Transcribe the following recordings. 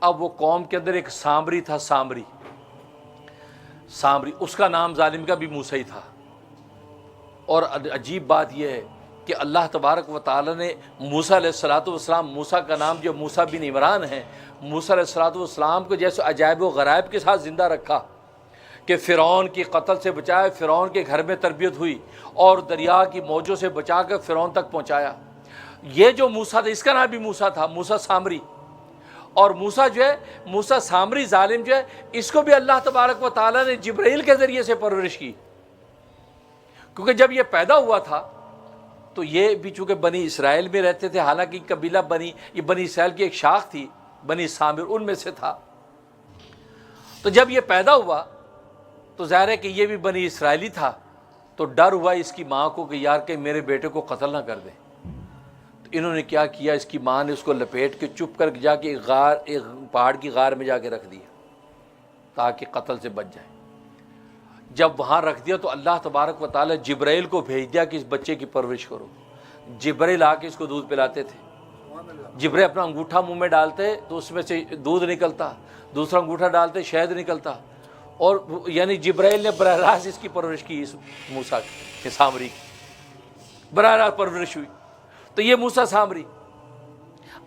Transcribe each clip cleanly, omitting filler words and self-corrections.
اب وہ قوم کے اندر ایک سامری تھا، سامری اس کا نام ظالم کا بھی موسیٰ ہی تھا۔ اور عجیب بات یہ ہے کہ اللہ تبارک و تعالی نے موسیٰ علیہ السلام، موسیٰ کا نام جو موسیٰ بن عمران ہے، موسیٰ علیہ السلام کو جیسے عجائب و غرائب کے ساتھ زندہ رکھا کہ فرعون کی قتل سے بچایا، فرعون کے گھر میں تربیت ہوئی اور دریا کی موجوں سے بچا کر فرعون تک پہنچایا۔ یہ جو موسیٰ تھا، اس کا نام بھی موسیٰ تھا، موسیٰ سامری۔ اور موسیٰ جو ہے، موسیٰ سامری ظالم جو ہے، اس کو بھی اللہ تبارک و تعالیٰ نے جبرائیل کے ذریعے سے پرورش کی، کیونکہ جب یہ پیدا ہوا تھا تو یہ بھی چونکہ بنی اسرائیل میں رہتے تھے، حالانکہ قبیلہ یہ بنی اسرائیل کی ایک شاخ تھی، بنی سامر ان میں سے تھا۔ تو جب یہ پیدا ہوا تو ظاہر ہے کہ یہ بھی بنی اسرائیلی تھا، تو ڈر ہوا اس کی ماں کو کہ یار کہ میرے بیٹے کو قتل نہ کر دیں۔ تو انہوں نے کیا کیا، اس کی ماں نے اس کو لپیٹ کے چپ کر جا کے ایک پہاڑ کی غار میں جا کے رکھ دیا تاکہ قتل سے بچ جائے۔ جب وہاں رکھ دیا تو اللہ تبارک و تعالی جبرائیل کو بھیج دیا کہ اس بچے کی پرورش کرو۔ جبرائیل آ کے اس کو دودھ پلاتے تھے۔ جبرائیل اپنا انگوٹھا منہ میں ڈالتے تو اس میں سے دودھ نکلتا، دوسرا انگوٹھا ڈالتے شہد نکلتا، اور یعنی جبرائیل نے براہ راست اس کی پرورش کی، اس موسیٰ کے سامری کی براہ راست پرورش ہوئی۔ تو یہ موسیٰ سامری،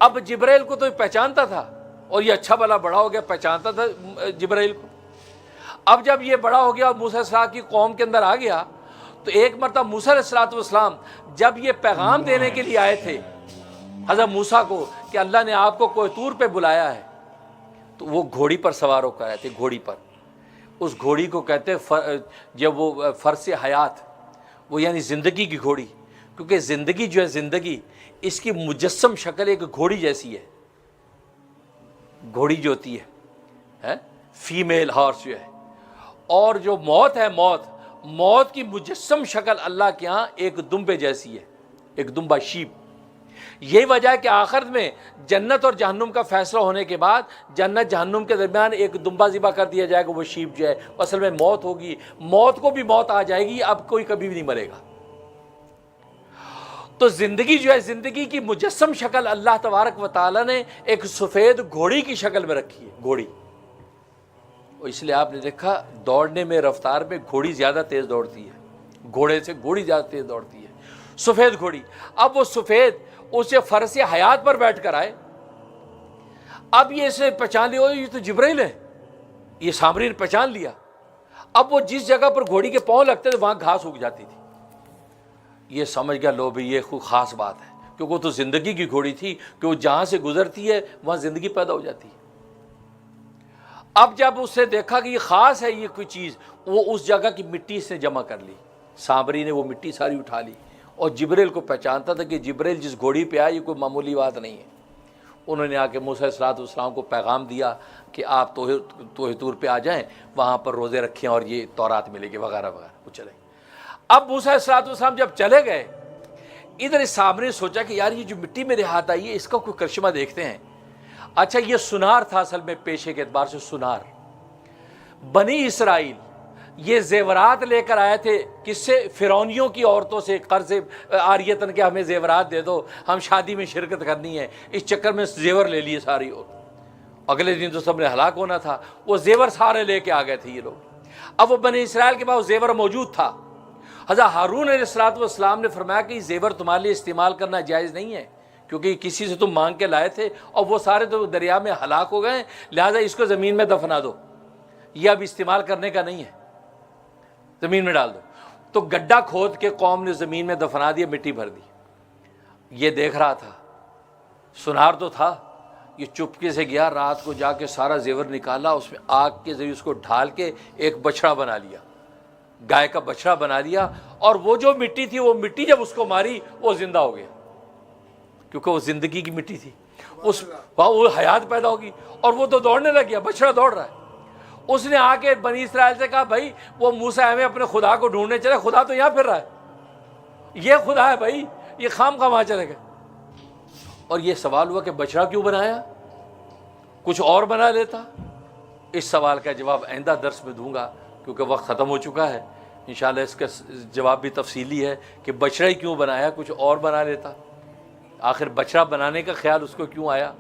اب جبرائیل کو تو پہچانتا تھا، اور یہ اچھا بھلا بڑا ہو گیا، پہچانتا تھا جبرائیل کو۔ اب جب یہ بڑا ہو گیا اور موسیٰ علیہ السلام کی قوم کے اندر آ گیا، تو ایک مرتبہ موسیٰ علیہ السلام جب یہ پیغام دینے کے لیے آئے تھے حضرت موسیٰ کو کہ اللہ نے آپ کو کوہ طور پہ بلایا ہے، تو وہ گھوڑی پر سوار ہو کر آئے تھے، گھوڑی پر۔ اس گھوڑی کو کہتے ہیں جب وہ فرس حیات، وہ یعنی زندگی کی گھوڑی، کیونکہ زندگی جو ہے، زندگی اس کی مجسم شکل ایک گھوڑی جیسی ہے۔ گھوڑی جو ہوتی ہے فیمیل ہارس جو ہے، اور جو موت ہے، موت کی مجسم شکل اللہ کے ہاں ایک دمبے جیسی ہے، ایک دمبا شیپ۔ یہی وجہ ہے کہ آخر میں جنت اور جہنم کا فیصلہ ہونے کے بعد جنت جہنم کے درمیان ایک دمبا ذبح کر دیا جائے گا، وہ شیپ جو ہے اصل میں موت ہوگی، موت کو بھی موت آ جائے گی، اب کوئی کبھی بھی نہیں مرے گا۔ تو زندگی جو ہے، زندگی کی مجسم شکل اللہ تبارک و تعالی نے ایک سفید گھوڑی کی شکل میں رکھی ہے، گھوڑی۔ اس لیے آپ نے دیکھا دوڑنے میں، رفتار میں گھوڑی زیادہ تیز دوڑتی ہے، گھوڑے سے گھوڑی زیادہ تیز دوڑتی ہے، سفید گھوڑی۔ اب وہ سفید اسے فرس حیات پر بیٹھ کر آئے، اب یہ اسے پہچان لیا، یہ تو جبرائیل ہے، یہ سامری نے پہچان لیا۔ اب وہ جس جگہ پر گھوڑی کے پاؤں لگتے تھے وہاں گھاس اگ جاتی تھی۔ یہ سمجھ گیا لو بھی یہ کوئی خاص بات ہے، کیونکہ وہ تو زندگی کی گھوڑی تھی کہ وہ جہاں سے گزرتی ہے وہاں زندگی پیدا ہو جاتی ہے۔ اب جب اس نے دیکھا کہ یہ خاص ہے، یہ کوئی چیز، وہ اس جگہ کی مٹی اس نے جمع کر لی، سامری نے وہ مٹی ساری اٹھا لی، اور جبرائیل کو پہچانتا تھا کہ جبرائیل جس گھوڑی پہ آیا یہ کوئی معمولی بات نہیں ہے۔ انہوں نے آ کے موسیٰ علیہ السلام کو پیغام دیا کہ آپ کوہ طور پہ آ جائیں، وہاں پر روزے رکھیں اور یہ تورات ملے گی وغیرہ وغیرہ، وہ چلے۔ اب موسیٰ علیہ السلام جب چلے گئے، ادھر اس سامنے نے سوچا کہ یار یہ جو مٹی میرے ہاتھ آئی ہے اس کا کوئی کرشمہ دیکھتے ہیں۔ اچھا یہ سنار تھا، اصل میں پیشے کے اعتبار سے سنار۔ بنی اسرائیل یہ زیورات لے کر آئے تھے، کس سے؟ فرعونیوں کی عورتوں سے قرض عاریتن کہ ہمیں زیورات دے دو، ہم شادی میں شرکت کرنی ہے، اس چکر میں زیور لے لیے ساری، اور اگلے دن تو سب نے ہلاک ہونا تھا، وہ زیور سارے لے کے آ گئے تھے یہ لوگ۔ اب وہ بنی اسرائیل کے پاس زیور موجود تھا۔ حضرت ہارون علیہ السلام نے فرمایا کہ یہ زیور تمہارے لیے استعمال کرنا جائز نہیں ہے، کیونکہ کسی سے تم مانگ کے لائے تھے اور وہ سارے تو دریا میں ہلاک ہو گئے، لہٰذا اس کو زمین میں دفنا دو، یہ اب استعمال کرنے کا نہیں ہے، زمین میں ڈال دو۔ تو گڈھا کھود کے قوم نے زمین میں دفنا دیا، مٹی بھر دی۔ یہ دیکھ رہا تھا، سنار تو تھا، یہ چپکے سے گیا، رات کو جا کے سارا زیور نکالا، اس میں آگ کے ذریعے اس کو ڈھال کے ایک بچڑا بنا لیا، گائے کا بچڑا بنا لیا، اور وہ جو مٹی تھی، وہ مٹی جب اس کو ماری وہ زندہ ہو گیا، کیونکہ وہ زندگی کی مٹی تھی، وہ حیات پیدا ہوگی، اور وہ تو دوڑنے لگ گیا، بچڑا دوڑ رہا ہے۔ اس نے آ کے بنی اسرائیل سے کہا بھائی وہ موسیٰ ہمیں اپنے خدا کو ڈھونڈنے چلے، خدا تو یہاں پھر رہا ہے، یہ خدا ہے بھائی، یہ خام کا وہاں چلے گئے۔ اور یہ سوال ہوا کہ بچڑا کیوں بنایا، کچھ اور بنا لیتا؟ اس سوال کا جواب آئندہ درس میں دوں گا، کیونکہ وقت ختم ہو چکا ہے۔ انشاءاللہ اس کا جواب بھی تفصیلی ہے کہ بچڑا ہی کیوں بنایا، کچھ اور بنا لیتا، آخر بچڑا بنانے کا خیال اس کو کیوں آیا۔